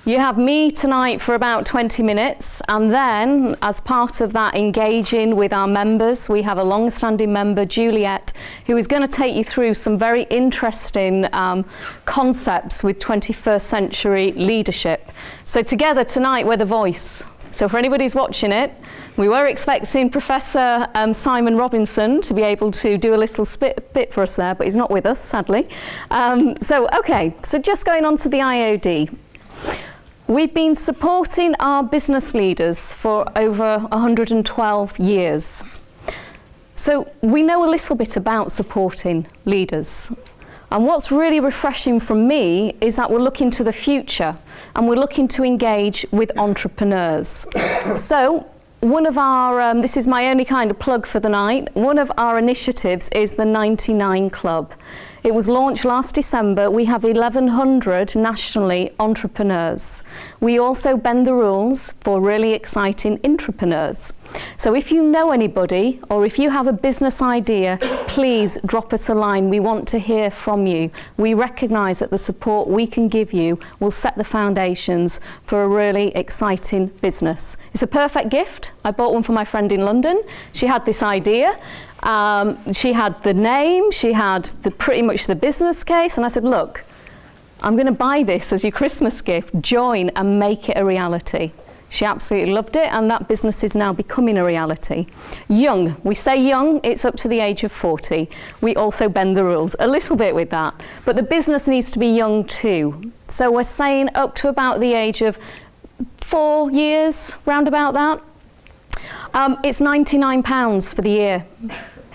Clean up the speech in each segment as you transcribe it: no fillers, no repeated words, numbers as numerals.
You have me tonight for about 20 minutes, and then as part of that engaging with our members, we have a long-standing member, Juliette, who is going to take you through some very interesting concepts with 21st century leadership. So together tonight we're the voice. So for anybody who's watching it, we were expecting Professor Simon Robinson to be able to do a little bit for us there, but he's not with us, sadly. So just going on to the IOD. We've been supporting our business leaders for over 112 years. So we know a little bit about supporting leaders. And what's really refreshing from me is that we're looking to the future and we're looking to engage with entrepreneurs. So one of our, this is my only kind of plug for the night, one of our initiatives is the 99 Club. It was launched last December. We have 1,100 nationally entrepreneurs. We also bend the rules for really exciting entrepreneurs. So if you know anybody or if you have a business idea, please drop us a line. We want to hear from you. We recognise that the support we can give you will set the foundations for a really exciting business. It's a perfect gift. I bought one for my friend in London. She had this idea. She had the name, she had pretty much the business case, and I said, look, I'm going to buy this as your Christmas gift, join and make it a reality. She absolutely loved it, and that business is now becoming a reality. Young, we say young, it's up to the age of 40. We also bend the rules a little bit with that, but the business needs to be young too. So we're saying up to about the age of 4 years, round about that. It's £99 for the year.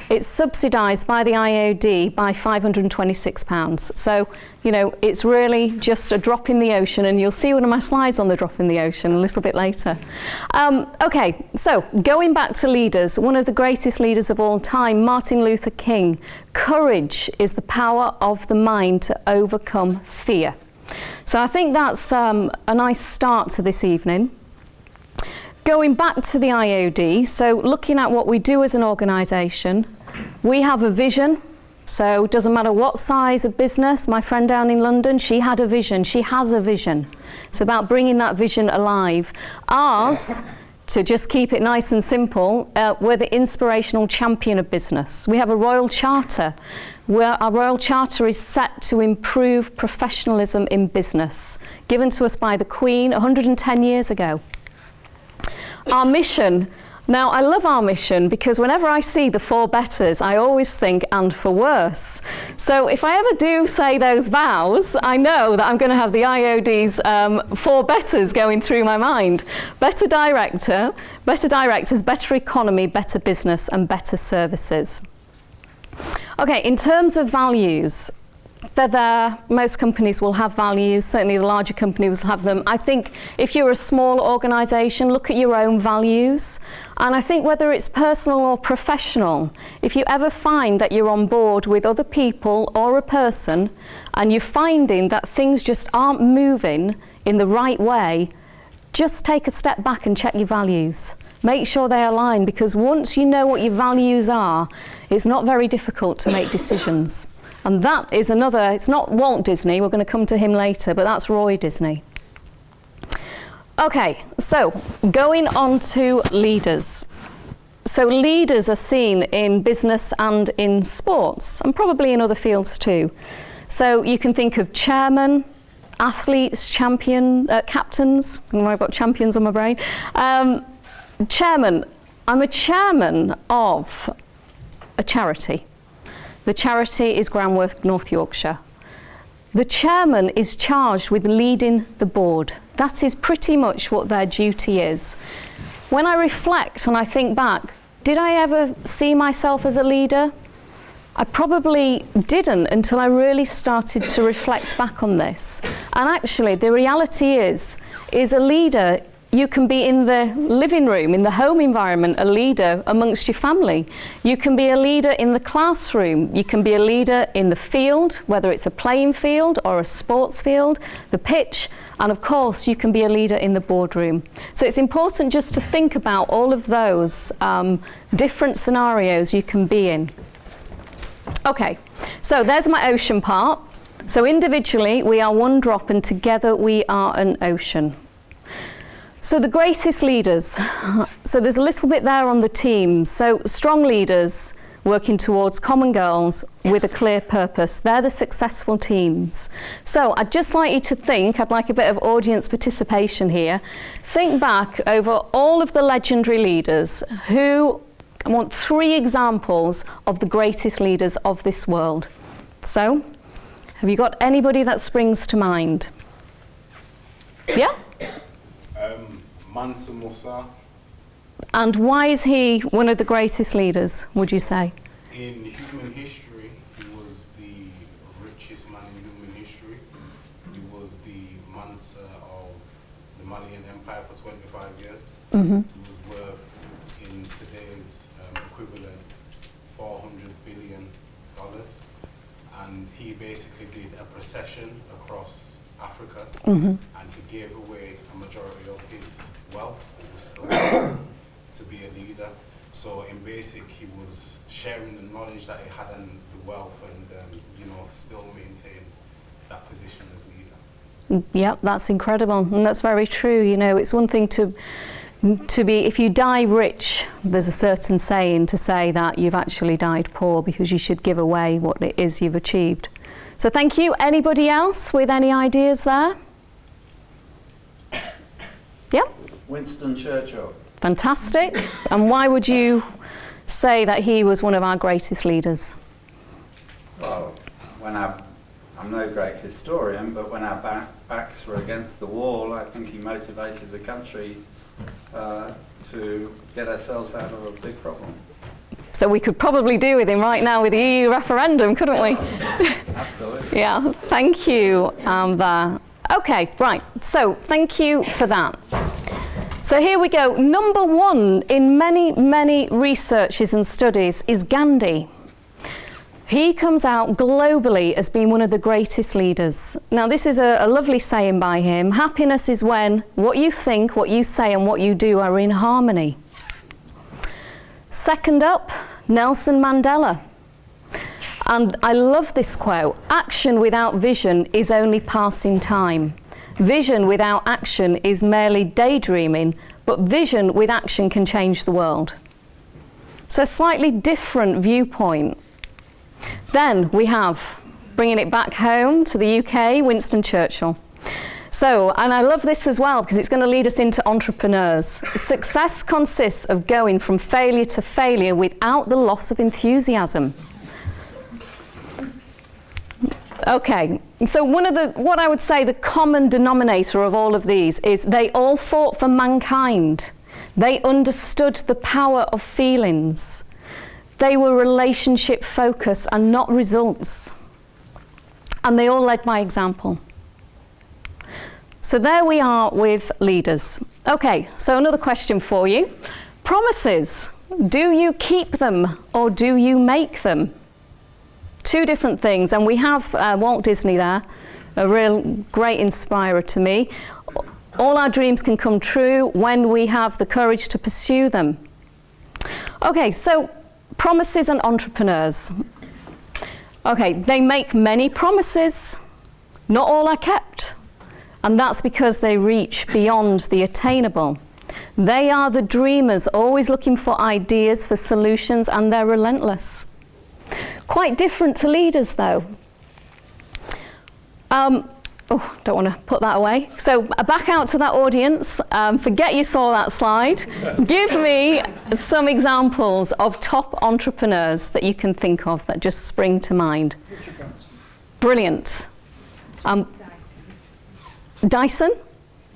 It's subsidised by the IOD by £526. So, you know, it's really just a drop in the ocean, and you'll see one of my slides on the drop in the ocean a little bit later. Okay, so going back to leaders, one of the greatest leaders of all time, Martin Luther King, courage is the power of the mind to overcome fear. So I think that's a nice start to this evening. Going back to the IOD, so looking at what we do as an organisation, we have a vision. So it doesn't matter what size of business. My friend down in London, she had a vision. She has a vision. It's about bringing that vision alive. Ours, to just keep it nice and simple, we're the inspirational champion of business. We have a royal charter, where our royal charter is set to improve professionalism in business, given to us by the Queen 110 years ago. Our mission, now I love our mission because whenever I see the 4 betters, I always think, and for worse. So if I ever do say those vows, I know that I'm going to have the IOD's 4 betters going through my mind. Better director, better directors, better economy, better business, and better services. Okay, in terms of values, they're there. Most companies will have values. Certainly the larger companies will have them. I think if you're a small organisation, look at your own values. And I think whether it's personal or professional, if you ever find that you're on board with other people or a person and you're finding that things just aren't moving in the right way, just take a step back and check your values. Make sure they align, because once you know what your values are, it's not very difficult to make decisions. And that is another, it's not Walt Disney, we're going to come to him later, but that's Roy Disney. Okay, so going on to leaders. So leaders are seen in business and in sports, and probably in other fields too. So you can think of chairman, athletes, captains. I've got champions on my brain. Chairman, I'm a chairman of a charity. The charity is Groundwork, North Yorkshire. The chairman is charged with leading the board. That is pretty much what their duty is. When I reflect and I think back, did I ever see myself as a leader? I probably didn't until I really started to reflect back on this. And actually, the reality is a leader, you can be in the living room, in the home environment, a leader amongst your family. You can be a leader in the classroom. You can be a leader in the field, whether it's a playing field or a sports field, the pitch, and of course, you can be a leader in the boardroom. So it's important just to think about all of those different scenarios you can be in. Okay, so there's my ocean part. So individually, we are one drop, and together we are an ocean. So the greatest leaders. So there's a little bit there on the team. So strong leaders working towards common goals with a clear purpose. They're the successful teams. So I'd just like you to think, I'd like a bit of audience participation here. Think back over all of the legendary leaders who, I want 3 examples of the greatest leaders of this world. So, have you got anybody that springs to mind? Yeah? Mansa Musa. And why is he one of the greatest leaders, would you say? In human history, he was the richest man in human history. He was the Mansa of the Malian Empire for 25 years. Mm-hmm. He was worth, in today's equivalent, $400 billion. And he basically did a procession across Africa, Mm-hmm. and he gave away a majority of his wealth. It was still to be a leader. So in basic, he was sharing the knowledge that he had and the wealth, and still maintain that position as leader. Yep, that's incredible, and that's very true. You know, it's one thing to be, if you die rich, there's a certain saying to say that you've actually died poor, because you should give away what it is you've achieved. So thank you. Anybody else with any ideas there? Yep. Winston Churchill. Fantastic. And why would you say that he was one of our greatest leaders? Well, I'm no great historian, but when our backs were against the wall, I think he motivated the country to get ourselves out of a big problem. So we could probably do with him right now with the EU referendum, couldn't we? Absolutely. Yeah, thank you, Amber. Okay, right, so thank you for that. So here we go. Number 1 in many, many researches and studies is Gandhi. He comes out globally as being one of the greatest leaders. Now, this is a lovely saying by him. Happiness is when what you think, what you say, and what you do are in harmony. Second up, Nelson Mandela. And I love this quote. Action without vision is only passing time. Vision without action is merely daydreaming, but vision with action can change the world. So a slightly different viewpoint. Then we have, bringing it back home to the UK, Winston Churchill. So, and I love this as well because it's going to lead us into entrepreneurs. Success consists of going from failure to failure without the loss of enthusiasm. Okay, so what I would say the common denominator of all of these is they all fought for mankind. They understood the power of feelings. They were relationship focused and not results. And they all led by example. So there we are with leaders. Okay, so another question for you. Promises, do you keep them or do you make them? 2 different things, and we have Walt Disney there, a real great inspirer to me. All our dreams can come true when we have the courage to pursue them. Okay, so promises and entrepreneurs. Okay, they make many promises, not all are kept. And that's because they reach beyond the attainable. They are the dreamers, always looking for ideas, for solutions, and they're relentless. Quite different to leaders, though. Don't want to put that away. So back out to that audience. Forget you saw that slide. Give me some examples of top entrepreneurs that you can think of that just spring to mind. Brilliant. Dyson?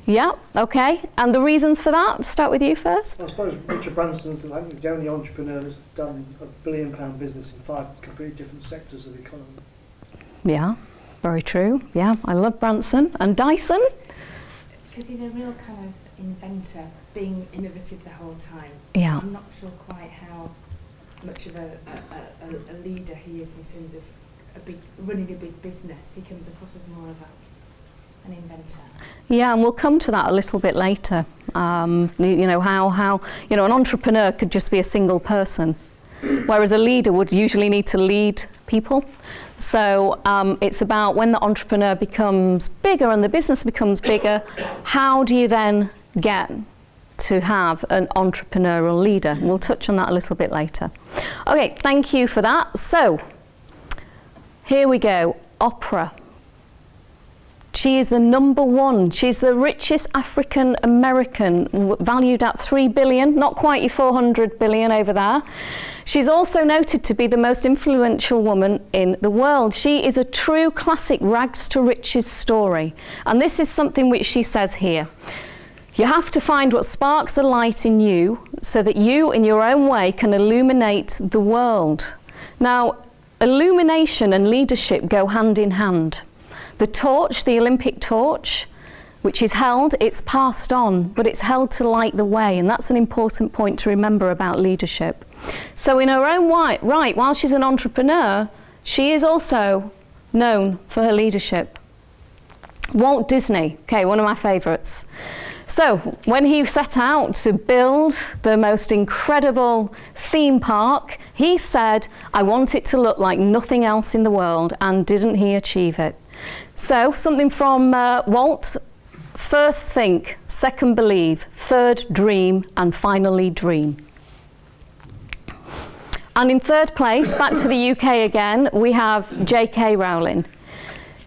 Yeah, okay. And the reasons for that? Start with you first. I suppose Richard Branson's the only entrepreneur that's done a £1 billion business in 5 completely different sectors of the economy. Yeah, very true. Yeah, I love Branson. And Dyson? Because he's a real kind of inventor, being innovative the whole time. Yeah. I'm not sure quite how much of a leader he is in terms of running a big business. He comes across as more of an inventor. Yeah, and we'll come to that a little bit later. You know, how an entrepreneur could just be a single person. What whereas a leader would usually need to lead people. So it's about when the entrepreneur becomes bigger and the business becomes bigger, how do you then get to have an entrepreneurial leader? We'll touch on that a little bit later. Okay, thank you for that. So here we go. Oprah. She is the number one. She's the richest African American, valued at 3 billion, not quite your 400 billion over there. She's also noted to be the most influential woman in the world. She is a true classic rags to riches story. And this is something which she says here. You have to find what sparks a light in you so that you, in your own way, can illuminate the world. Now, illumination and leadership go hand in hand. The torch, the Olympic torch, which is held, it's passed on, but it's held to light the way, and that's an important point to remember about leadership. So in her own right, while she's an entrepreneur, she is also known for her leadership. Walt Disney, okay, one of my favourites. So when he set out to build the most incredible theme park, he said, I want it to look like nothing else in the world, and didn't he achieve it? So something from Walt: first think, second believe, third dream, and finally dream. And in third place, back to the UK again, we have J.K. Rowling.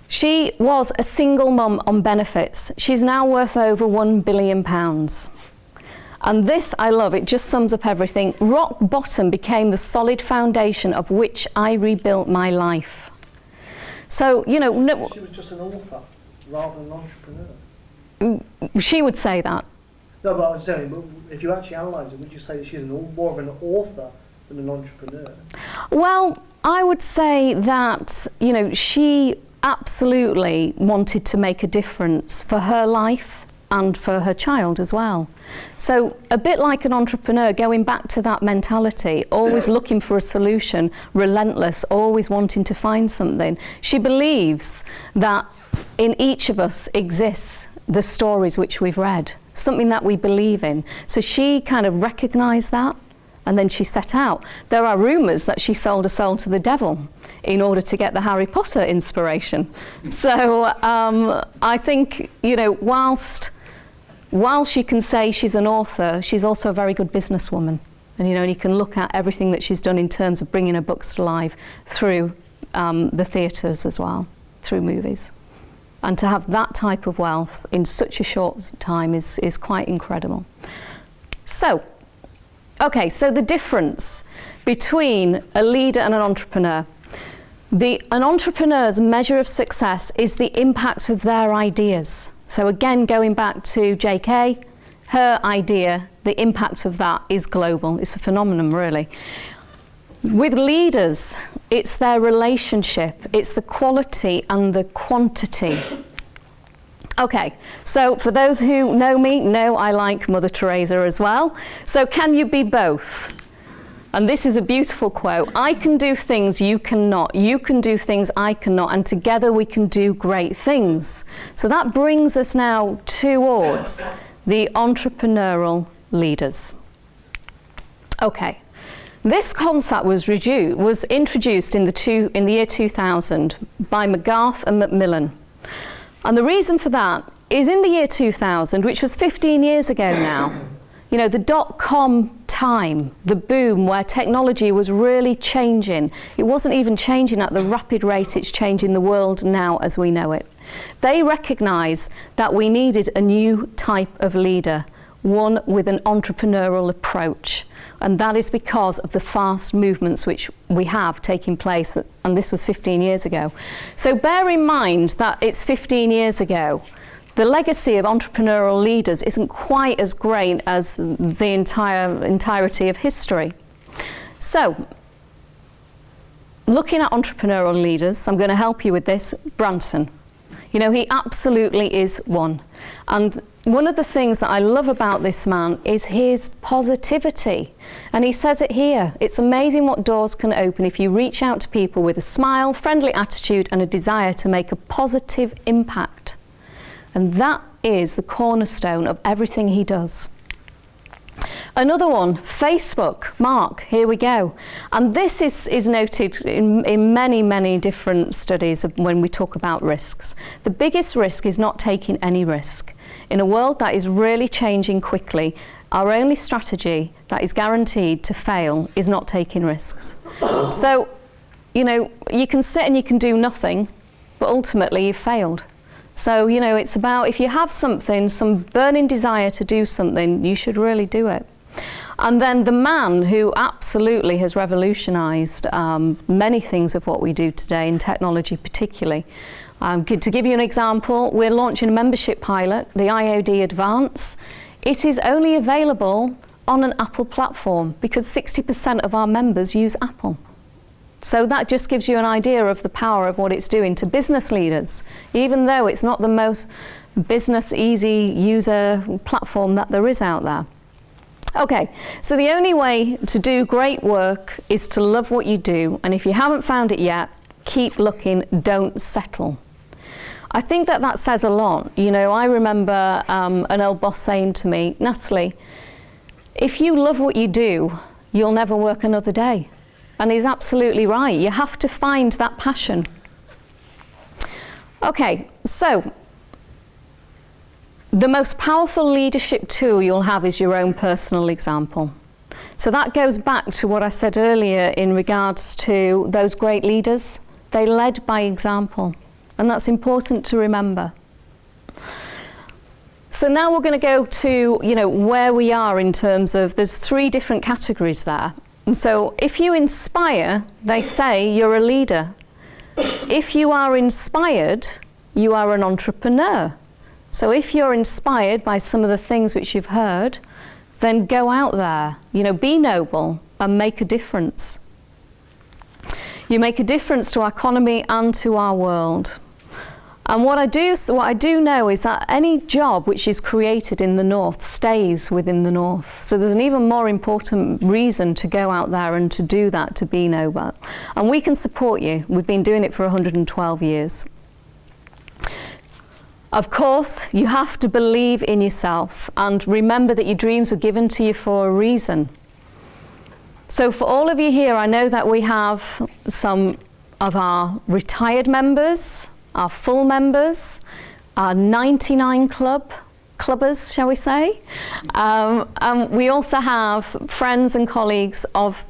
She was a single mum on benefits. She's now worth over £1 billion. And this, I love, it just sums up everything. Rock bottom became the solid foundation of which I rebuilt my life. So, you know... She was just an author rather than an entrepreneur. She would say that. No, but I'm saying, but if you actually analyse it, would you say that she's more of an author than an entrepreneur? Well, I would say that, you know, she absolutely wanted to make a difference for her life and for her child as well. So a bit like an entrepreneur, going back to that mentality, always looking for a solution, relentless, always wanting to find something. She believes that in each of us exists the stories which we've read, something that we believe in. So she kind of recognised that, and then she set out. There are rumours that she sold her soul to the devil in order to get the Harry Potter inspiration. So I think, you know, while she can say she's an author, she's also a very good businesswoman. And, you know, you can look at everything that she's done in terms of bringing her books to life through the theatres as well, through movies. And to have that type of wealth in such a short time is quite incredible. So, okay, so the difference between a leader and an entrepreneur. An entrepreneur's measure of success is the impact of their ideas. So again, going back to JK, her idea, the impact of that is global. It's a phenomenon, really. With leaders, it's their relationship. It's the quality and the quantity. Okay, so for those who know me, know I like Mother Teresa as well. So can you be both? And this is a beautiful quote. I can do things you cannot. You can do things I cannot. And together we can do great things. So that brings us now towards the entrepreneurial leaders. Okay. This concept was introduced in the year 2000 by McGrath and Macmillan. And the reason for that is in the year 2000, which was 15 years ago now, you know, the dot-com time, the boom where technology was really changing. It wasn't even changing at the rapid rate it's changing the world now as we know it. They recognised that we needed a new type of leader, one with an entrepreneurial approach. And that is because of the fast movements which we have taking place, and this was 15 years ago. So bear in mind that it's 15 years ago. The legacy of entrepreneurial leaders isn't quite as great as the entirety of history. So, looking at entrepreneurial leaders, I'm going to help you with this. Branson. You know, he absolutely is one. And one of the things that I love about this man is his positivity. And he says it here. It's amazing what doors can open if you reach out to people with a smile, friendly attitude, and a desire to make a positive impact. And that is the cornerstone of everything he does. Another one, Facebook. Mark, here we go. And this is noted in many, many different studies when we talk about risks. The biggest risk is not taking any risk. In a world that is really changing quickly, our only strategy that is guaranteed to fail is not taking risks. So, you know, you can sit and you can do nothing, but ultimately you've failed. So, you know, it's about, if you have something, some burning desire to do something, you should really do it. And then the man who absolutely has revolutionised many things of what we do today, in technology particularly. To give you an example, we're launching a membership pilot, the IOD Advance. It is only available on an Apple platform because 60% of our members use Apple. So that just gives you an idea of the power of what it's doing to business leaders, even though it's not the most business easy user platform that there is out there. Okay, so the only way to do great work is to love what you do, and if you haven't found it yet, keep looking, don't settle. I think that says a lot. You know, I remember an old boss saying to me, Natalie, if you love what you do, you'll never work another day. And he's absolutely right. You have to find that passion. Okay, so the most powerful leadership tool you'll have is your own personal example. So that goes back to what I said earlier in regards to those great leaders. They led by example, and that's important to remember. So now we're going to go to, you know, where we are in terms of, there's 3 different categories there. And so if you inspire, they say you're a leader. If you are inspired, you are an entrepreneur. So if you're inspired by some of the things which you've heard, then go out there, you know, be noble and make a difference. You make a difference to our economy and to our world. And what I do know is that any job which is created in the North stays within the North. So there's an even more important reason to go out there and to do that, to be noble. And we can support you. We've been doing it for 112 years. Of course, you have to believe in yourself and remember that your dreams were given to you for a reason. So for all of you here, I know that we have some of our retired members, our full members, our 99 clubbers, shall we say. We also have friends and colleagues of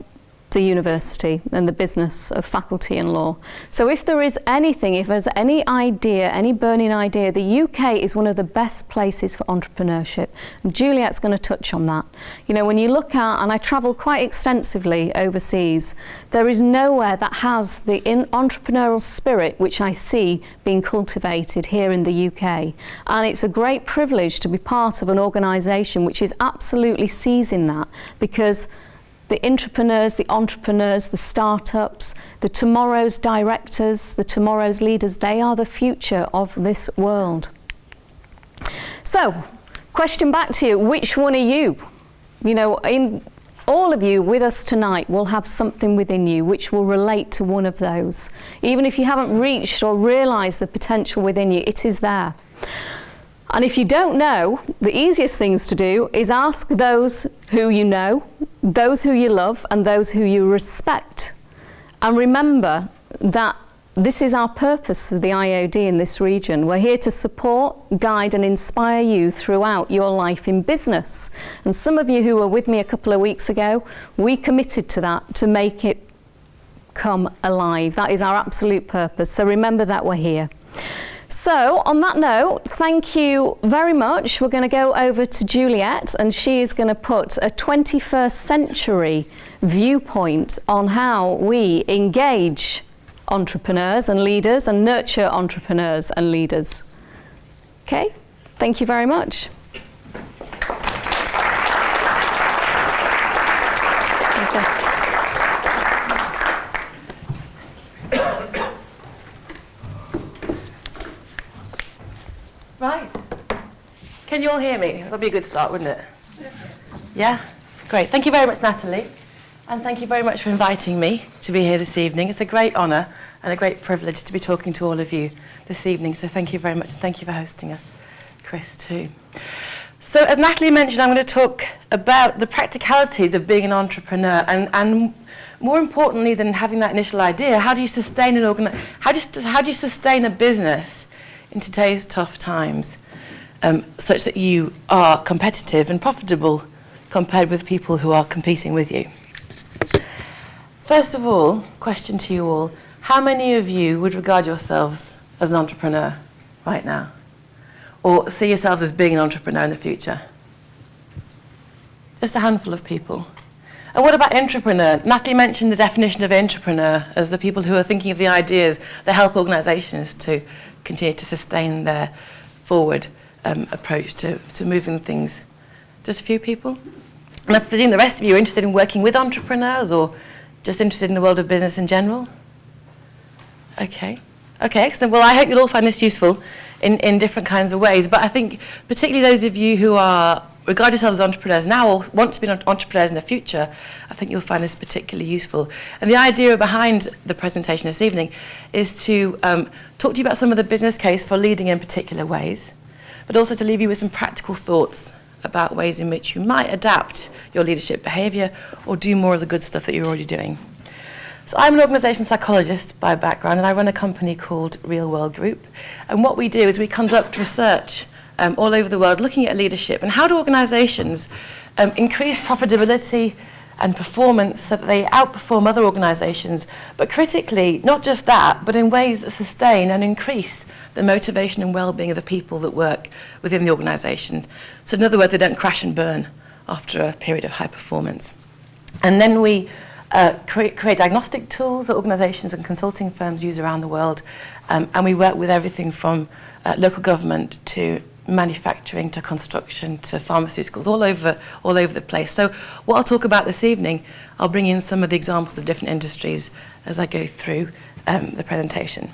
the university and the business of faculty and law. So if there is anything, if there's any idea, any burning idea, the UK is one of the best places for entrepreneurship. And Juliette's going to touch on that. You know, when you look at, and I travel quite extensively overseas, there is nowhere that has the entrepreneurial spirit which I see being cultivated here in the UK. And it's a great privilege to be part of an organisation which is absolutely seizing that, because the entrepreneurs, the startups, the tomorrow's directors, the tomorrow's leaders, they are the future of this world. So, question back to you, which one are you? You know, all of you with us tonight will have something within you which will relate to one of those. Even if you haven't reached or realised the potential within you, it is there. And if you don't know, the easiest things to do is ask those who you know, those who you love, and those who you respect. And remember that this is our purpose for the IOD in this region. We're here to support, guide, and inspire you throughout your life in business. And some of you who were with me a couple of weeks ago, we committed to that, to make it come alive. That is our absolute purpose. So remember that we're here. So, on that note, thank you very much. We're going to go over to Juliette, and she is going to put a 21st century viewpoint on how we engage entrepreneurs and leaders and nurture entrepreneurs and leaders. Okay, thank you very much. Right. Can you all hear me? That'd be a good start, wouldn't it? Yeah? Great. Thank you very much, Natalie. And thank you very much for inviting me to be here this evening. It's a great honour and a great privilege to be talking to all of you this evening. So thank you very much, and thank you for hosting us, Chris, too. So as Natalie mentioned, I'm going to talk about the practicalities of being an entrepreneur, and more importantly than having that initial idea, how do you sustain how do you sustain a business in today's tough times, such that you are competitive and profitable compared with people who are competing with you. First of all, question to you all, how many of you would regard yourselves as an entrepreneur right now? Or see yourselves as being an entrepreneur in the future? Just a handful of people. And what about intrapreneur? Natalie mentioned the definition of intrapreneur as the people who are thinking of the ideas that help organisations to continue to sustain their forward approach to moving things. Just a few people? And I presume the rest of you are interested in working with entrepreneurs or just interested in the world of business in general? Okay, excellent. Well, I hope you'll all find this useful in different kinds of ways, but I think particularly those of you who regard yourselves as entrepreneurs now or want to be entrepreneurs in the future, I think you'll find this particularly useful. And the idea behind the presentation this evening is to talk to you about some of the business case for leading in particular ways, but also to leave you with some practical thoughts about ways in which you might adapt your leadership behaviour or do more of the good stuff that you're already doing. So I'm an organisation psychologist by background, and I run a company called Real World Group. And what we do is we conduct research all over the world looking at leadership and how do organisations increase profitability and performance so that they outperform other organisations, but critically, not just that, but in ways that sustain and increase the motivation and well-being of the people that work within the organisations. So in other words, they don't crash and burn after a period of high performance. And then we create diagnostic tools that organisations and consulting firms use around the world, and we work with everything from local government to manufacturing to construction to pharmaceuticals, all over the place. So what I'll talk about this evening, I'll bring in some of the examples of different industries as I go through the presentation.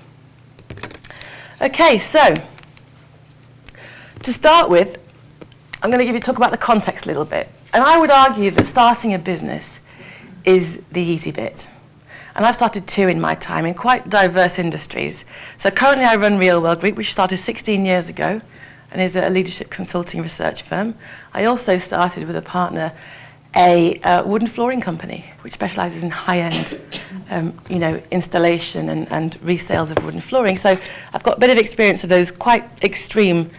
Okay, so to start with, I'm going to talk about the context a little bit. And I would argue that starting a business is the easy bit. And I've started 2 in my time in quite diverse industries. So currently I run Real World Group, which started 16 years ago and is a leadership consulting research firm. I also started with a partner a wooden flooring company, which specialises in high-end installation and resales of wooden flooring. So I've got a bit of experience of those quite extreme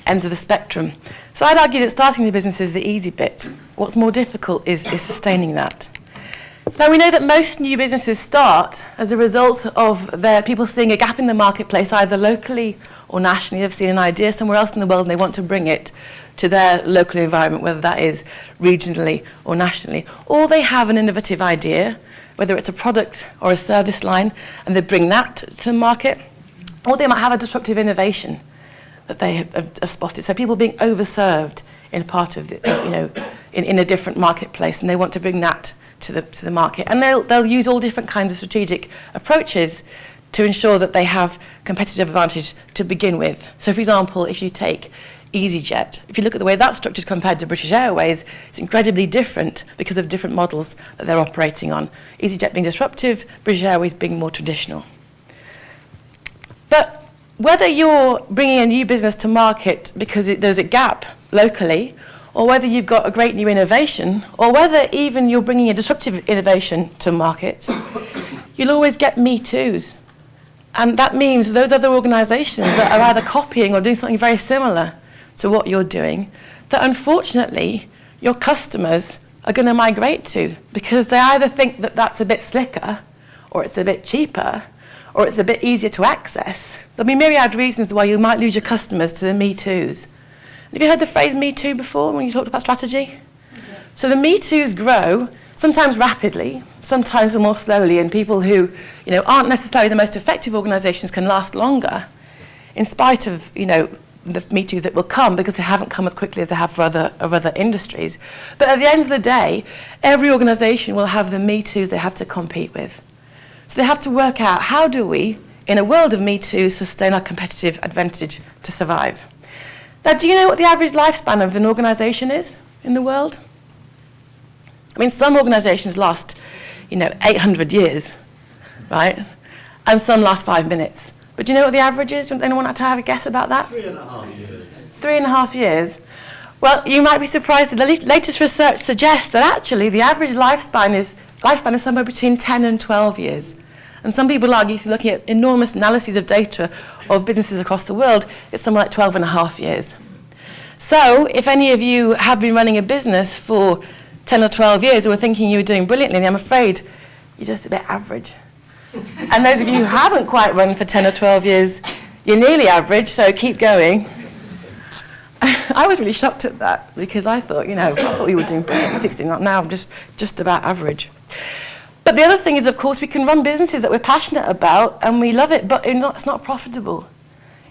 ends of the spectrum. So I'd argue that starting the business is the easy bit. What's more difficult is sustaining that. Now, we know that most new businesses start as a result of their people seeing a gap in the marketplace, either locally or nationally. They've seen an idea somewhere else in the world and they want to bring it to their local environment, whether that is regionally or nationally. Or they have an innovative idea, whether it's a product or a service line, and they bring that to the market. Or they might have a disruptive innovation that they have spotted. So people being overserved in part of in a different marketplace, and they want to bring that to the market. And they'll use all different kinds of strategic approaches to ensure that they have competitive advantage to begin with. So for example, if you take EasyJet, if you look at the way that's structured compared to British Airways, it's incredibly different because of different models that they're operating on. EasyJet being disruptive, British Airways being more traditional. But whether you're bringing a new business to market because there's a gap locally, or whether you've got a great new innovation, or whether even you're bringing a disruptive innovation to market, you'll always get me toos. And that means those other organisations that are either copying or doing something very similar to what you're doing, that unfortunately your customers are going to migrate to, because they either think that that's a bit slicker, or it's a bit cheaper, or it's a bit easier to access. There'll be myriad reasons why you might lose your customers to the Me Toos. Have you heard the phrase Me Too before when you talked about strategy? Yeah. So the Me Toos grow, sometimes rapidly, sometimes more slowly, and people who aren't necessarily the most effective organisations can last longer, in spite of the Me Toos that will come, because they haven't come as quickly as they have for other industries. But at the end of the day, every organisation will have the Me Toos they have to compete with. So they have to work out, how do we, in a world of Me Too, sustain our competitive advantage to survive? Now, do you know what the average lifespan of an organisation is in the world? I mean, some organisations last, 800 years, right? And some last 5 minutes. But do you know what the average is? Anyone like to have a guess about that? 3.5 years. 3.5 years. Well, you might be surprised that the latest research suggests that actually the average lifespan is somewhere between 10 and 12 years. And some people argue, if you're looking at enormous analyses of data of businesses across the world, it's somewhere like 12 and a half years. So if any of you have been running a business for 10 or 12 years or are thinking you were doing brilliantly, then I'm afraid you're just a bit average. And those of you who haven't quite run for 10 or 12 years, you're nearly average, so keep going. I was really shocked at that because I thought, I thought we were doing brilliant at 16, not now, I'm just about average. But the other thing is, of course, we can run businesses that we're passionate about and we love it, but it's not profitable.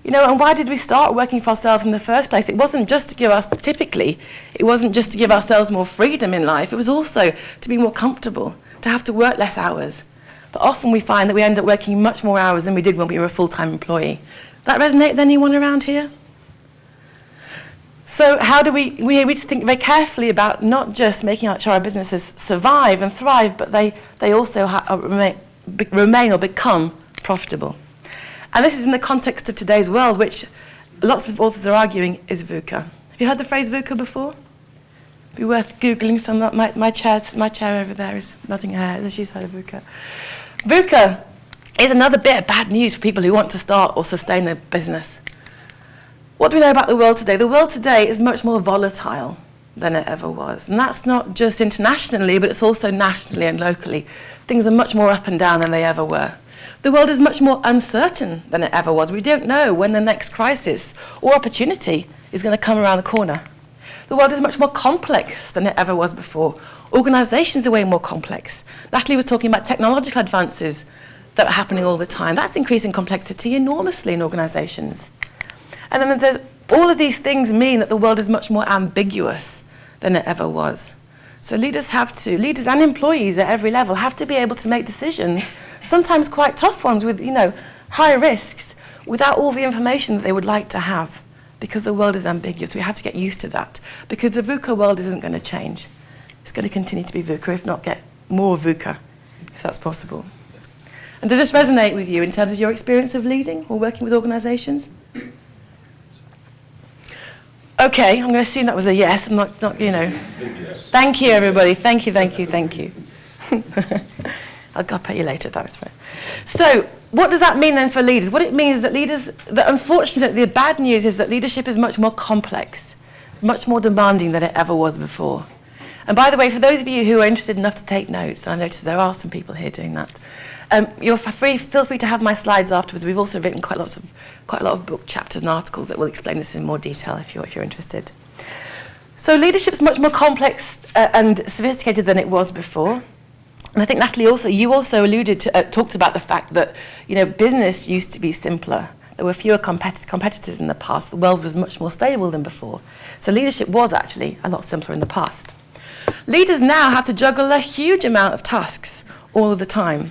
And why did we start working for ourselves in the first place? It wasn't just to give us, typically, it wasn't just to give ourselves more freedom in life, it was also to be more comfortable, to have to work less hours. But often we find that we end up working much more hours than we did when we were a full-time employee. That resonate with anyone around here? So how do we need to think very carefully about not just making sure our businesses survive and thrive, but they also remain or become profitable. And this is in the context of today's world, which lots of authors are arguing is VUCA. Have you heard the phrase VUCA before? It'd be worth Googling some. My chair over there is nodding her head. She's heard of VUCA. VUCA is another bit of bad news for people who want to start or sustain a business. What do we know about the world today? The world today is much more volatile than it ever was. And that's not just internationally, but it's also nationally and locally. Things are much more up and down than they ever were. The world is much more uncertain than it ever was. We don't know when the next crisis or opportunity is going to come around the corner. The world is much more complex than it ever was before. Organizations are way more complex. Natalie was talking about technological advances that are happening all the time. That's increasing complexity enormously in organizations. And then all of these things mean that the world is much more ambiguous than it ever was. So leaders and employees at every level have to be able to make decisions, sometimes quite tough ones with, high risks, without all the information that they would like to have, because the world is ambiguous. We have to get used to that, because the VUCA world isn't going to change. It's going to continue to be VUCA, if not get more VUCA, if that's possible. And does this resonate with you in terms of your experience of leading or working with organizations? Okay, I'm going to assume that was a yes, and not Yes. Thank you, everybody. Thank you. I'll pay you later, that was fine. So, what does that mean then for leaders? What it means is that unfortunately, the bad news is that leadership is much more complex, much more demanding than it ever was before. And by the way, for those of you who are interested enough to take notes, and I notice there are some people here doing that, feel free to have my slides afterwards. We've also written quite a lot of book chapters and articles that will explain this in more detail if you're interested. So leadership's much more complex and sophisticated than it was before. And I think Natalie you also alluded to, talked about the fact that business used to be simpler. There were fewer competitors in the past. The world was much more stable than before. So leadership was actually a lot simpler in the past. Leaders now have to juggle a huge amount of tasks all of the time.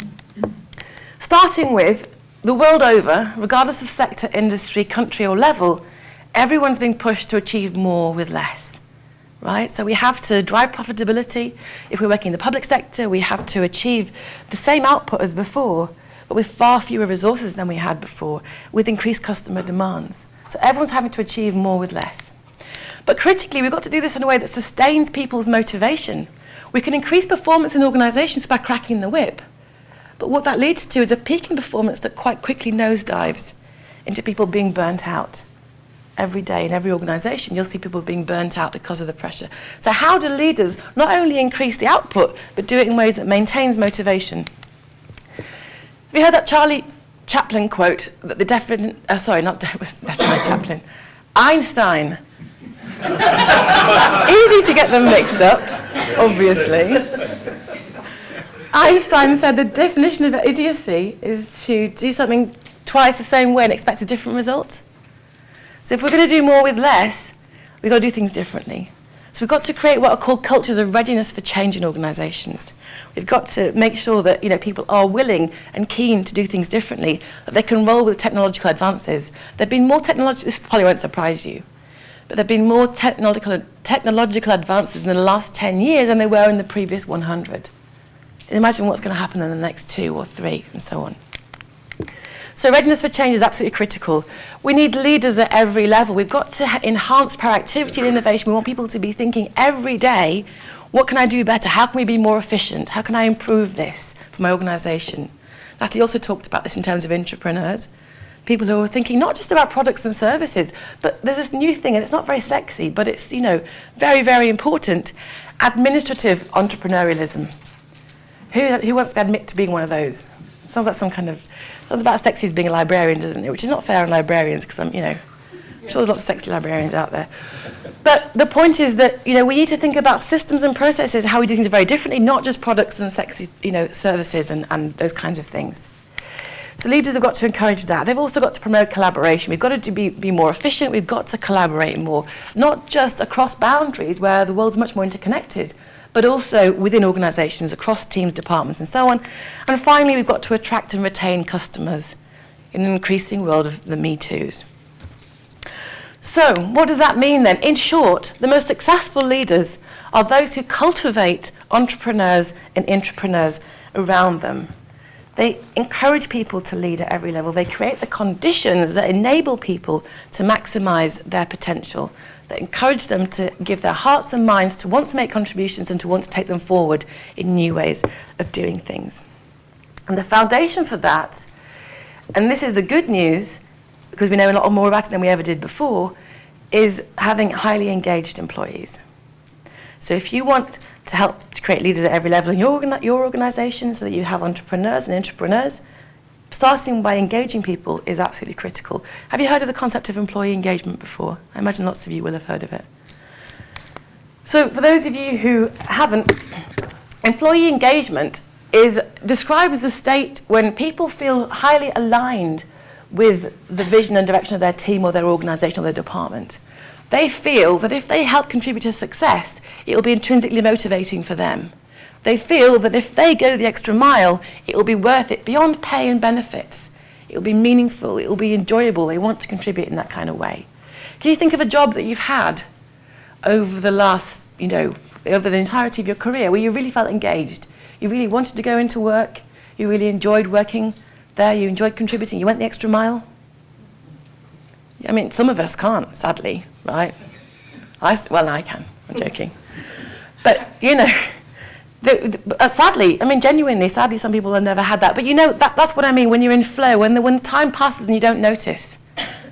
Starting with, the world over, regardless of sector, industry, country or level, everyone's being pushed to achieve more with less, right? So we have to drive profitability. If we're working in the public sector, we have to achieve the same output as before, but with far fewer resources than we had before, with increased customer demands. So everyone's having to achieve more with less. But critically, we've got to do this in a way that sustains people's motivation. We can increase performance in organizations by cracking the whip. But what that leads to is a peak in performance that quite quickly nosedives into people being burnt out. Every day in every organisation, you'll see people being burnt out because of the pressure. So how do leaders not only increase the output, but do it in ways that maintains motivation? Have you heard that Charlie Chaplin quote that the Charlie Chaplin, Einstein. Easy to get them mixed up, obviously. Einstein said the definition of idiocy is to do something twice the same way and expect a different result. So if we're going to do more with less, we've got to do things differently. So we've got to create what are called cultures of readiness for change in organisations. We've got to make sure that people are willing and keen to do things differently, that they can roll with technological advances. There've been more this probably won't surprise you, but there've been more technological advances in the last 10 years than there were in the previous 100. Imagine what's going to happen in the next 2 or 3, and so on. So readiness for change is absolutely critical. We need leaders at every level. We've got to enhance proactivity and innovation. We want people to be thinking every day, what can I do better? How can we be more efficient? How can I improve this for my organisation? Natalie also talked about this in terms of entrepreneurs. People who are thinking not just about products and services, but there's this new thing, and it's not very sexy, but it's, you know, very, very important. Administrative entrepreneurialism. Who wants to admit to being one of those? Sounds like some kind of, sounds about as sexy as being a librarian, doesn't it? Which is not fair on librarians, because I'm sure there's lots of sexy librarians out there. But the point is that, you know, we need to think about systems and processes, how we do things very differently, not just products and sexy, you know, services and those kinds of things. So leaders have got to encourage that. They've also got to promote collaboration. We've got to be more efficient. We've got to collaborate more, not just across boundaries where the world's much more interconnected, but also within organisations, across teams, departments, and so on. And finally, we've got to attract and retain customers in an increasing world of the Me Too's. So what does that mean then? In short, the most successful leaders are those who cultivate entrepreneurs and intrapreneurs around them. They encourage people to lead at every level. They create the conditions that enable people to maximise their potential, that encourage them to give their hearts and minds to want to make contributions and to want to take them forward in new ways of doing things. And the foundation for that, and this is the good news, because we know a lot more about it than we ever did before, is having highly engaged employees. So if you want to help to create leaders at every level in your organisation so that you have entrepreneurs and intrapreneurs, starting by engaging people is absolutely critical. Have you heard of the concept of employee engagement before? I imagine lots of you will have heard of it. So for those of you who haven't, employee engagement is described as the state when people feel highly aligned with the vision and direction of their team or their organisation or their department. They feel that if they help contribute to success, it will be intrinsically motivating for them. They feel that if they go the extra mile, it will be worth it beyond pay and benefits. It will be meaningful, it will be enjoyable. They want to contribute in that kind of way. Can you think of a job that you've had over the last, over the entirety of your career where you really felt engaged? You really wanted to go into work, you really enjoyed working there, you enjoyed contributing, you went the extra mile? I mean, some of us can't, sadly, right? I can, I'm joking. But, sadly, genuinely, sadly, some people have never had that. But that's what I mean when you're in flow, when time passes and you don't notice.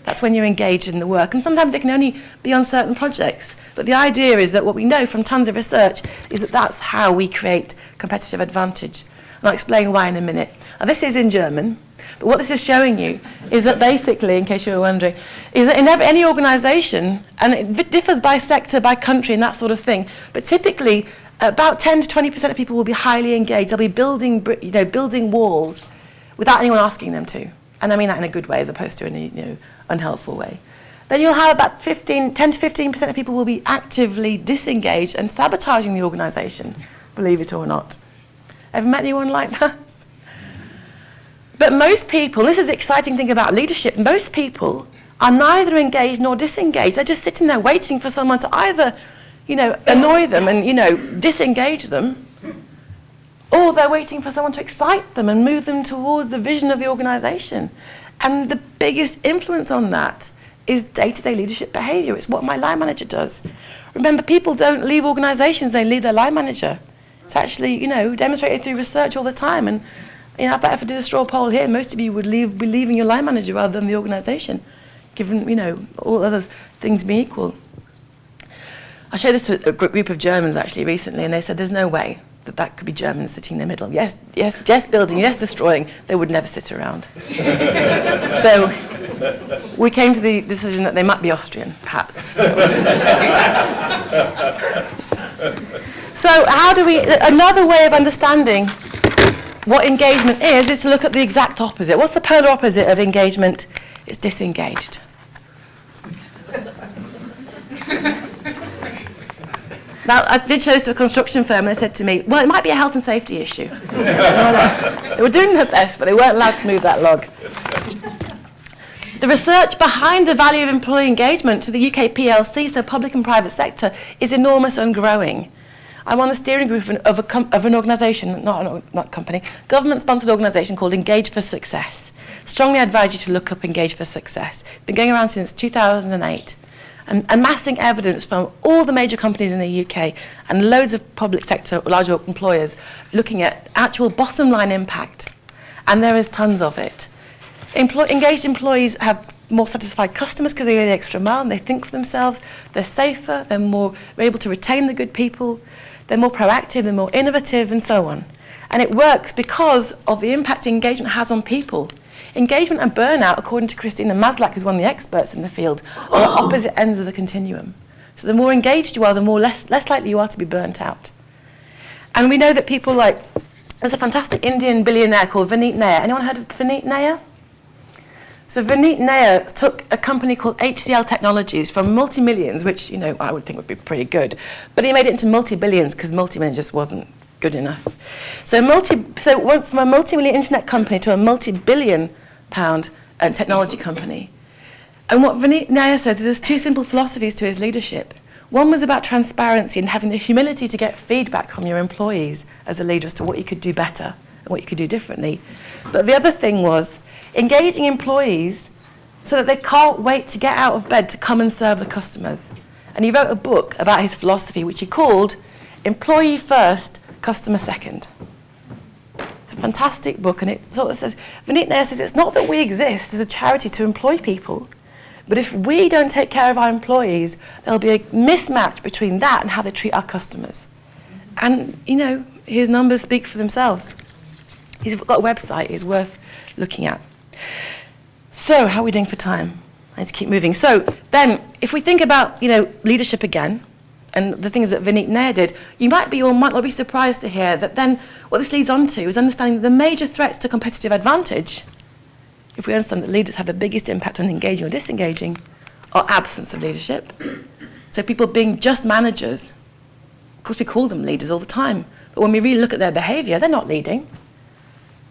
That's when you're engaged in the work. And sometimes it can only be on certain projects. But the idea is that what we know from tons of research is that that's how we create competitive advantage. And I'll explain why in a minute. Now, this is in German. But what this is showing you is that basically, in case you were wondering, is that in any organisation, and it differs by sector, by country, and that sort of thing, but typically about 10 to 20% of people will be highly engaged. They'll be building walls without anyone asking them to. And I mean that in a good way as opposed to in a unhelpful way. Then you'll have about 10 to 15% of people will be actively disengaged and sabotaging the organisation, believe it or not. Ever met anyone like that? But most people, this is the exciting thing about leadership, most people are neither engaged nor disengaged. They're just sitting there waiting for someone to either, annoy them and, disengage them, or they're waiting for someone to excite them and move them towards the vision of the organisation. And the biggest influence on that is day-to-day leadership behaviour. It's what my line manager does. Remember, people don't leave organisations, they leave their line manager. It's actually, demonstrated through research all the time. And if I ever did a straw poll here, most of you would be leaving your line manager rather than the organisation, given, all other things being equal. I showed this to a group of Germans, actually, recently, and they said there's no way that could be Germans sitting in the middle. Yes, building, yes, destroying. They would never sit around. So we came to the decision that they might be Austrian, perhaps. So another way of understanding what engagement is to look at the exact opposite. What's the polar opposite of engagement? It's disengaged. Now, I did show this to a construction firm and they said to me, well, it might be a health and safety issue. They were doing their best, but they weren't allowed to move that log. The research behind the value of employee engagement to the UK PLC, so public and private sector, is enormous and growing. I'm on the steering group of an organisation, not company, government-sponsored organisation called Engage for Success. strongly advise you to look up Engage for Success. It's been going around since 2008. And amassing evidence from all the major companies in the UK and loads of public sector, larger employers, looking at actual bottom line impact. And there is tons of it. Engaged employees have more satisfied customers because they go the extra mile and they think for themselves. They're safer, they're able to retain the good people, they're more proactive, they're more innovative, and so on. And it works because of the impact engagement has on people. Engagement and burnout, according to Christina Maslach, who's one of the experts in the field, are at opposite ends of the continuum. So the more engaged you are, the less likely you are to be burnt out. And we know that people like, there's a fantastic Indian billionaire called Vineet Nair. Anyone heard of Vineet Nair? So Vineet Nair took a company called HCL Technologies from multi-millions, which, I would think would be pretty good, but he made it into multi-billions because multi-million just wasn't good enough. So it went from a multi-million internet company to a multi-billion pound technology company. And what Vineet Nair says is there's two simple philosophies to his leadership. One was about transparency and having the humility to get feedback from your employees as a leader as to what you could do better and what you could do differently. But the other thing was engaging employees so that they can't wait to get out of bed to come and serve the customers. And he wrote a book about his philosophy, which he called Employee First, Customer Second. It's a fantastic book, and it sort of says, Vineet Nair says, it's not that we exist as a charity to employ people, but if we don't take care of our employees, there'll be a mismatch between that and how they treat our customers. And, his numbers speak for themselves. He's got a website, it's worth looking at. So, how are we doing for time? I need to keep moving. So, then, if we think about, leadership again, and the things that Vineet Nair did, you might be or might not be surprised to hear that then what this leads on to is understanding the major threats to competitive advantage. If we understand that leaders have the biggest impact on engaging or disengaging, are absence of leadership. So people being just managers, of course we call them leaders all the time, but when we really look at their behaviour, they're not leading.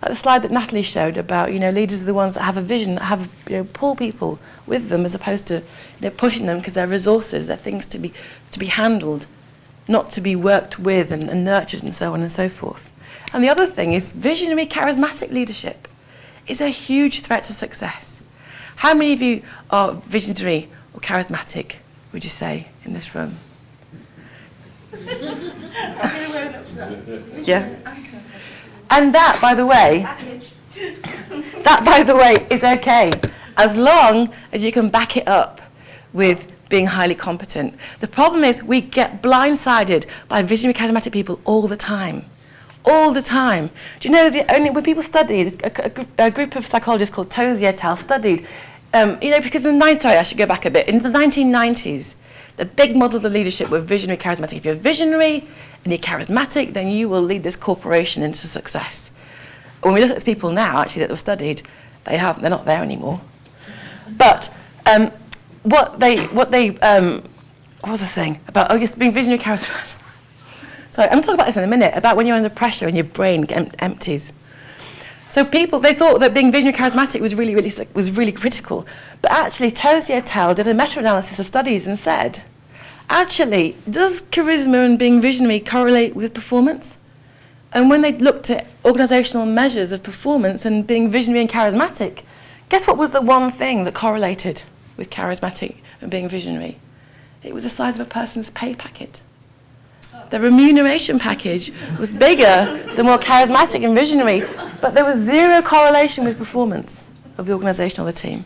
Like the slide that Natalie showed about, leaders are the ones that have a vision, that have, pull people with them as opposed to, pushing them because they're resources, they're things to be handled, not to be worked with and nurtured and so on and so forth. And the other thing is visionary, charismatic leadership is a huge threat to success. How many of you are visionary or charismatic, would you say, in this room? Yeah. And that, by the way, is okay, as long as you can back it up with being highly competent. The problem is we get blindsided by visionary, charismatic people all the time. All the time. Do you know, when people studied, a group of psychologists called Tozer et al. Studied, because in the 1990s, the big models of leadership were visionary, charismatic. If you're visionary and you're charismatic, then you will lead this corporation into success. When we look at these people now, actually, that were studied, they're not there anymore. But what was I saying about? Oh yes, being visionary, charismatic. Sorry, I'm going to talk about this in a minute, about when you're under pressure and your brain empties. So they thought that being visionary charismatic was really critical. But actually, Tozer et al. Did a meta-analysis of studies and said, actually, does charisma and being visionary correlate with performance? And when they looked at organisational measures of performance and being visionary and charismatic, guess what was the one thing that correlated with charismatic and being visionary? It was the size of a person's pay packet. The remuneration package was bigger, the more charismatic and visionary, but there was zero correlation with performance of the organisation or the team.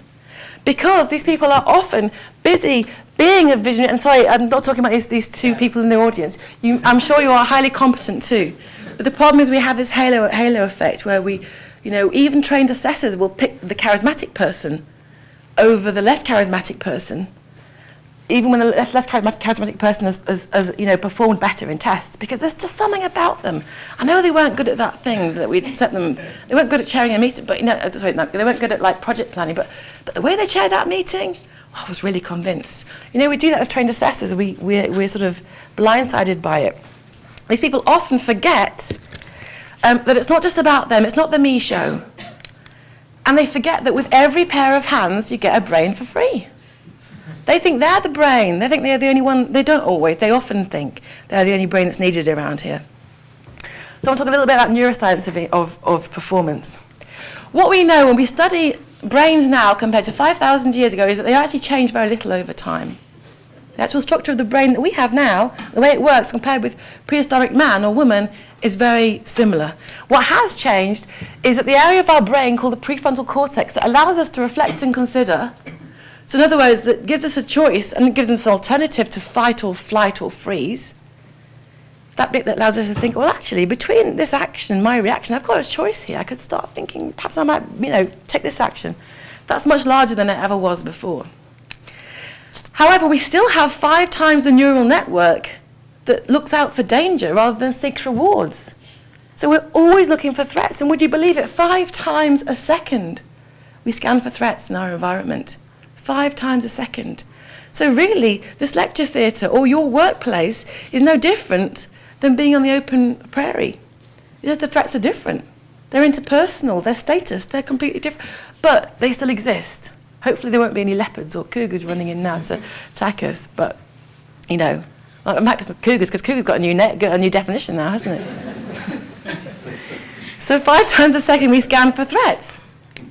Because these people are often busy being a visionary, and sorry, I'm not talking about these two people in the audience. I'm sure you are highly competent too. But the problem is we have this halo effect where we, even trained assessors will pick the charismatic person over the less charismatic person, even when the less charismatic person has performed better in tests, because there's just something about them. I know they weren't good at that thing that we set them. They weren't good at chairing a meeting, but they weren't good at project planning. But the way they chaired that meeting, I was really convinced. We do that as trained assessors. We're sort of blindsided by it. These people often forget that it's not just about them. It's not the me show, and they forget that with every pair of hands, you get a brain for free. They think they're the brain. They think they're the only one. They don't always. They often think they're the only brain that's needed around here. So I want to talk a little bit about neuroscience of performance. What we know when we study brains now compared to 5,000 years ago is that they actually change very little over time. The actual structure of the brain that we have now, the way it works compared with prehistoric man or woman, is very similar. What has changed is that the area of our brain called the prefrontal cortex that allows us to reflect and consider, so in other words, that gives us a choice and it gives us an alternative to fight or flight or freeze, that bit that allows us to think, well, actually, between this action and my reaction, I've got a choice here. I could start thinking, perhaps I might, take this action. That's much larger than it ever was before. However, we still have 5 times the neural network that looks out for danger rather than seeks rewards. So we're always looking for threats. And would you believe it? 5 times a second we scan for threats in our environment. 5 times a second. So really, this lecture theatre or your workplace is no different than being on the open prairie. The threats are different. They're interpersonal, they're status, they're completely different. But they still exist. Hopefully there won't be any leopards or cougars running in now to attack us. But, well, it might be some cougars, because cougars got a new definition now, hasn't it? So 5 times a second we scan for threats,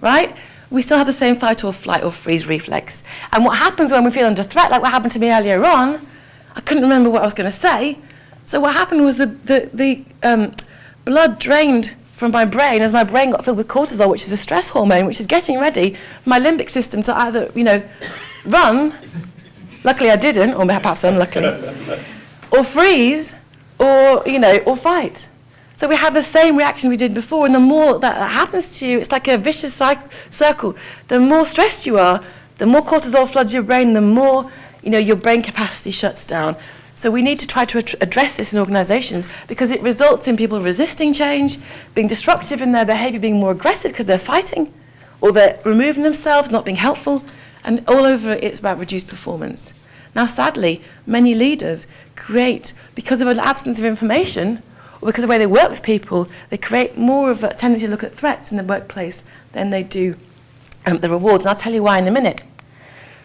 right? We still have the same fight or flight or freeze reflex. And what happens when we feel under threat, like what happened to me earlier on, I couldn't remember what I was going to say. So what happened was the blood drained from my brain as my brain got filled with cortisol, which is a stress hormone, which is getting ready for my limbic system to either, run, luckily I didn't, or perhaps unluckily, or freeze, or fight. So we have the same reaction we did before, and the more that happens to you, it's like a vicious circle. The more stressed you are, the more cortisol floods your brain, the more your brain capacity shuts down. So we need to try to address this in organisations because it results in people resisting change, being disruptive in their behaviour, being more aggressive because they're fighting, or they're removing themselves, not being helpful, and all over it's about reduced performance. Now, sadly, many leaders create, because of an absence of information, or because of the way they work with people, they create more of a tendency to look at threats in the workplace than they do the rewards. And I'll tell you why in a minute.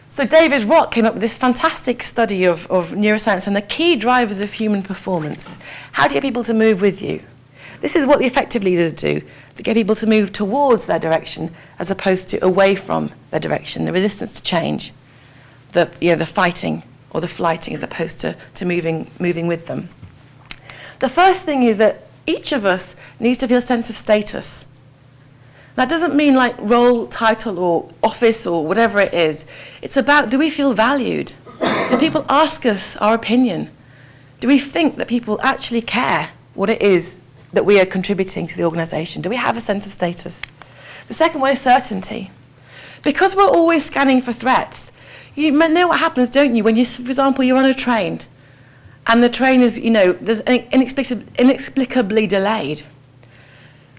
So David Rock came up with this fantastic study of neuroscience and the key drivers of human performance. How do you get people to move with you? This is what the effective leaders do, to get people to move towards their direction as opposed to away from their direction, the resistance to change, the fighting or the flighting as opposed to moving with them. The first thing is that each of us needs to feel a sense of status. That doesn't mean like role, title, or office, or whatever it is. It's about, do we feel valued? Do people ask us our opinion? Do we think that people actually care what it is that we are contributing to the organisation? Do we have a sense of status? The second one is certainty. Because we're always scanning for threats, you know what happens, don't you, when you, for example, you're on a train, and the train is, there's inexplicably delayed.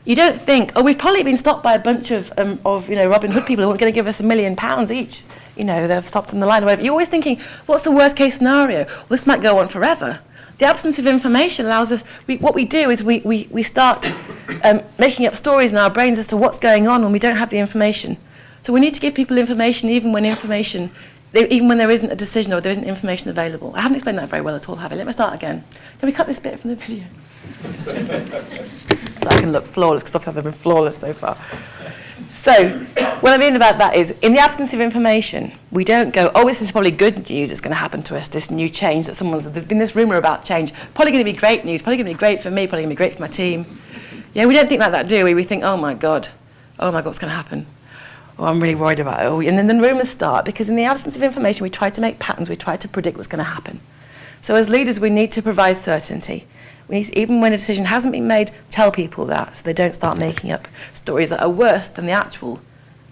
You don't think, we've probably been stopped by a bunch of Robin Hood people who are going to give us £1 million each. They've stopped on the line or whatever. You're always thinking, what's the worst case scenario? Well, this might go on forever. The absence of information allows us, what we do is we start making up stories in our brains as to what's going on when we don't have the information. So we need to give people information even when there isn't a decision or there isn't information available. I haven't explained that very well at all, have I? Let me start again. Can we cut this bit from the video? So I can look flawless, because I've been flawless so far. So what I mean about that is, in the absence of information, we don't go, this is probably good news that's going to happen to us, this new change that there's been this rumour about change, probably going to be great news, probably going to be great for me, probably going to be great for my team. Yeah, we don't think like that, do we? We think, oh my God, what's going to happen? I'm really worried about it. And then the rumours start, because in the absence of information, we try to make patterns, we try to predict what's going to happen. So as leaders, we need to provide certainty. We need to, even when a decision hasn't been made, tell people that, so they don't start making up stories that are worse than the actual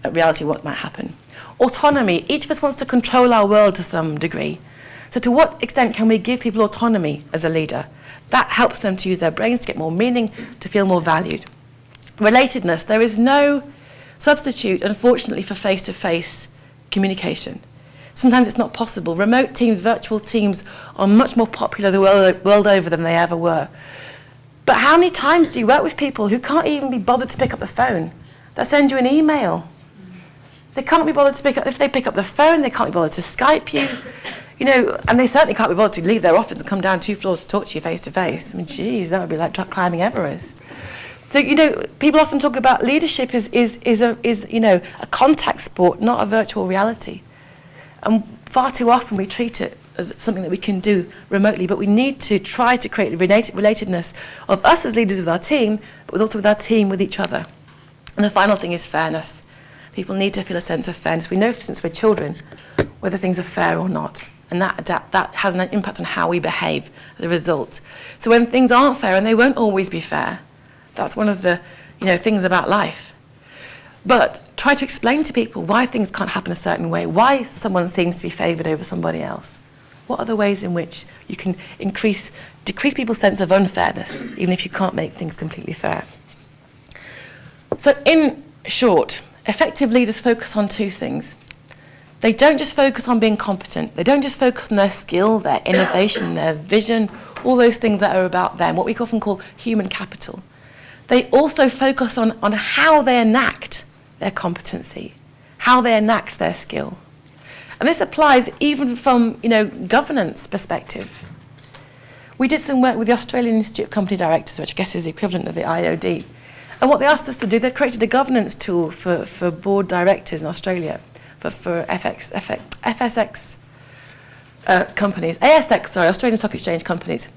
reality of what might happen. Autonomy. Each of us wants to control our world to some degree. So to what extent can we give people autonomy as a leader? That helps them to use their brains to get more meaning, to feel more valued. Relatedness. There is no substitute, unfortunately, for face-to-face communication. Sometimes it's not possible. Remote teams, virtual teams are much more popular the world over than they ever were. But how many times do you work with people who can't even be bothered to pick up the phone? They'll send you an email. They can't be bothered to pick up, if they pick up the phone, they can't be bothered to Skype you. And they certainly can't be bothered to leave their office and come down 2 floors to talk to you face to face. I mean, geez, that would be like climbing Everest. So, people often talk about leadership is a contact sport, not a virtual reality. And far too often we treat it as something that we can do remotely, but we need to try to create the relatedness of us as leaders with our team, but also with our team with each other. And the final thing is fairness. People need to feel a sense of fairness. We know since we're children whether things are fair or not, and that has an impact on how we behave as a result. So when things aren't fair, and they won't always be fair, that's one of the things about life. But try to explain to people why things can't happen a certain way, why someone seems to be favoured over somebody else. What are the ways in which you can decrease people's sense of unfairness, even if you can't make things completely fair? So in short, effective leaders focus on two things. They don't just focus on being competent. They don't just focus on their skill, their innovation, their vision, all those things that are about them, what we often call human capital. They also focus on how they enact their competency, how they enact their skill. And this applies even from, governance perspective. We did some work with the Australian Institute of Company Directors, which I guess is the equivalent of the IOD. And what they asked us to do, they created a governance tool for board directors in Australia, for FSX companies, Australian Stock Exchange companies.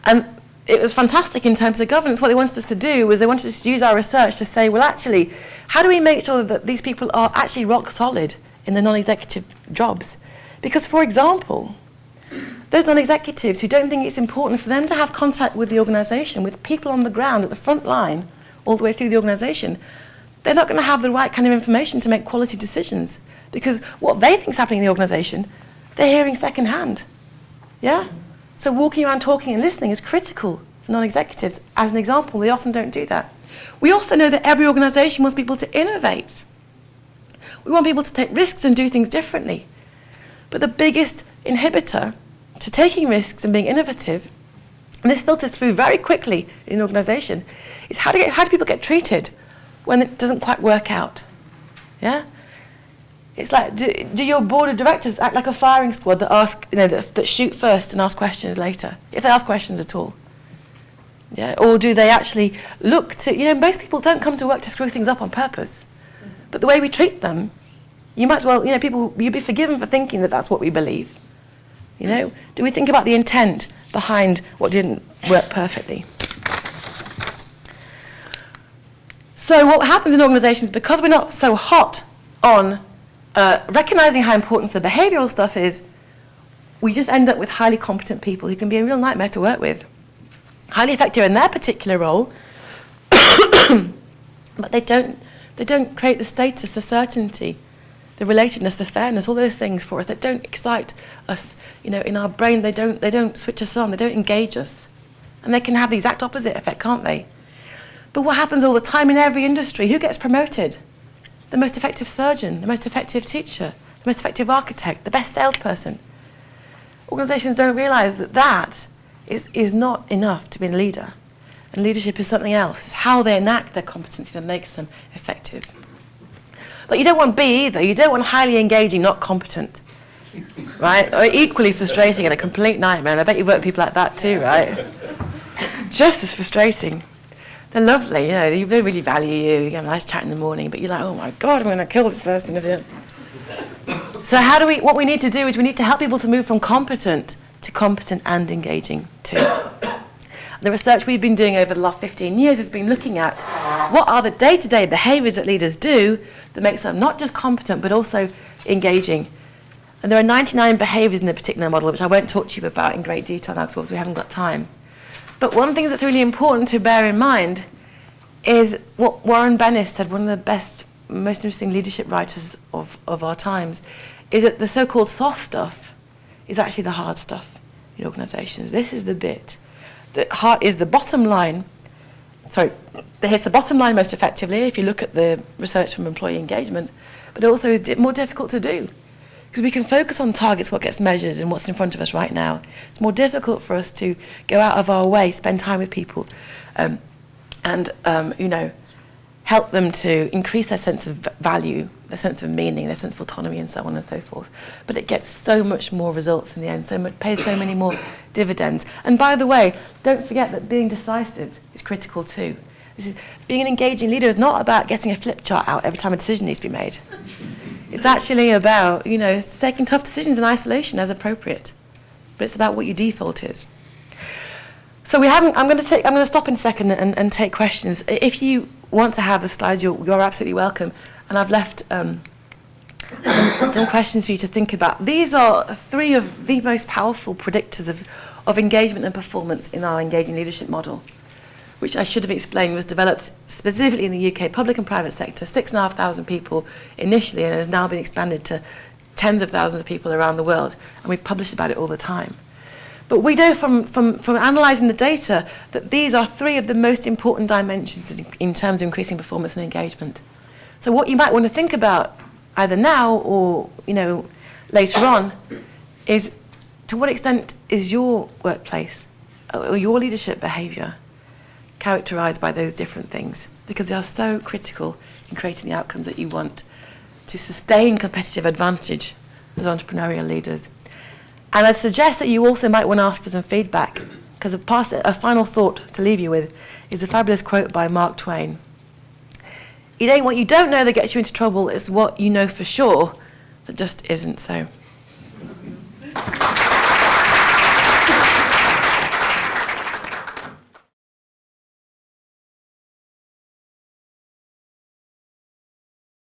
And it was fantastic in terms of governance. What they wanted us to do was they wanted us to use our research to say, well, actually, how do we make sure that these people are actually rock solid in the non-executive jobs? Because, for example, those non-executives who don't think it's important for them to have contact with the organisation, with people on the ground at the front line, all the way through the organisation, they're not going to have the right kind of information to make quality decisions, because what they think is happening in the organisation, they're hearing secondhand. Yeah? So walking around talking and listening is critical for non-executives. As an example, they often don't do that. We also know that every organisation wants people to innovate. We want people to take risks and do things differently. But the biggest inhibitor to taking risks and being innovative, and this filters through very quickly in an organisation, is how do people get treated when it doesn't quite work out? Yeah? It's like, do your board of directors act like a firing squad that ask, that shoot first and ask questions later, if they ask questions at all? Yeah? Or do they actually look to, most people don't come to work to screw things up on purpose, but the way we treat them, you might as well, you'll be forgiven for thinking that that's what we believe. Do we think about the intent behind what didn't work perfectly? So what happens in organisations, because we're not so hot on recognising how important the behavioural stuff is, we just end up with highly competent people who can be a real nightmare to work with. Highly effective in their particular role, but they don't create the status, the certainty, the relatedness, the fairness, all those things for us. They don't excite us, in our brain. They don't switch us on. They don't engage us, and they can have the exact opposite effect, can't they? But what happens all the time in every industry? Who gets promoted? The most effective surgeon, the most effective teacher, the most effective architect, the best salesperson. Organisations don't realise that is not enough to be a leader. And leadership is something else. It's how they enact their competency that makes them effective. But you don't want B either. You don't want highly engaging, not competent. Right? Or equally frustrating and a complete nightmare. And I bet you've worked with people like that too, right? Just as frustrating. They're lovely, they really value you. You get a nice chat in the morning, but you're like, oh my God, I'm going to kill this person. So what we need to do is we need to help people to move from competent to competent and engaging too. The research we've been doing over the last 15 years has been looking at what are the day-to-day behaviours that leaders do that makes them not just competent but also engaging. And there are 99 behaviours in the particular model, which I won't talk to you about in great detail now because we haven't got time. But one thing that's really important to bear in mind is what Warren Bennis said, one of the best, most interesting leadership writers of our times, is that the so-called soft stuff is actually the hard stuff in organisations. This is the bit that is the bottom line. Sorry, that hits the bottom line most effectively if you look at the research from employee engagement, but it also is more difficult to do. Because we can focus on targets, what gets measured and what's in front of us right now. It's more difficult for us to go out of our way, spend time with people, and help them to increase their sense of value, their sense of meaning, their sense of autonomy, and so on and so forth. But it gets so much more results in the end, pays so many more dividends. And by the way, don't forget that being decisive is critical too. Being an engaging leader is not about getting a flip chart out every time a decision needs to be made. It's actually about, taking tough decisions in isolation as appropriate. But it's about what your default is. So I'm going to stop in a second and take questions. If you want to have the slides, you're absolutely welcome. And I've left some questions for you to think about. These are 3 of the most powerful predictors of engagement and performance in our engaging leadership model, which I should have explained was developed specifically in the UK public and private sector, 6,500 people initially, and has now been expanded to tens of thousands of people around the world, and we publish about it all the time. But we know from analysing the data that these are 3 of the most important dimensions in terms of increasing performance and engagement. So what you might want to think about either now or later on is, to what extent is your workplace or your leadership behaviour characterised by those different things? Because they are so critical in creating the outcomes that you want to sustain competitive advantage as entrepreneurial leaders. And I'd suggest that you also might want to ask for some feedback, because a final thought to leave you with is a fabulous quote by Mark Twain. It ain't what you don't know that gets you into trouble, it's what you know for sure that just isn't so.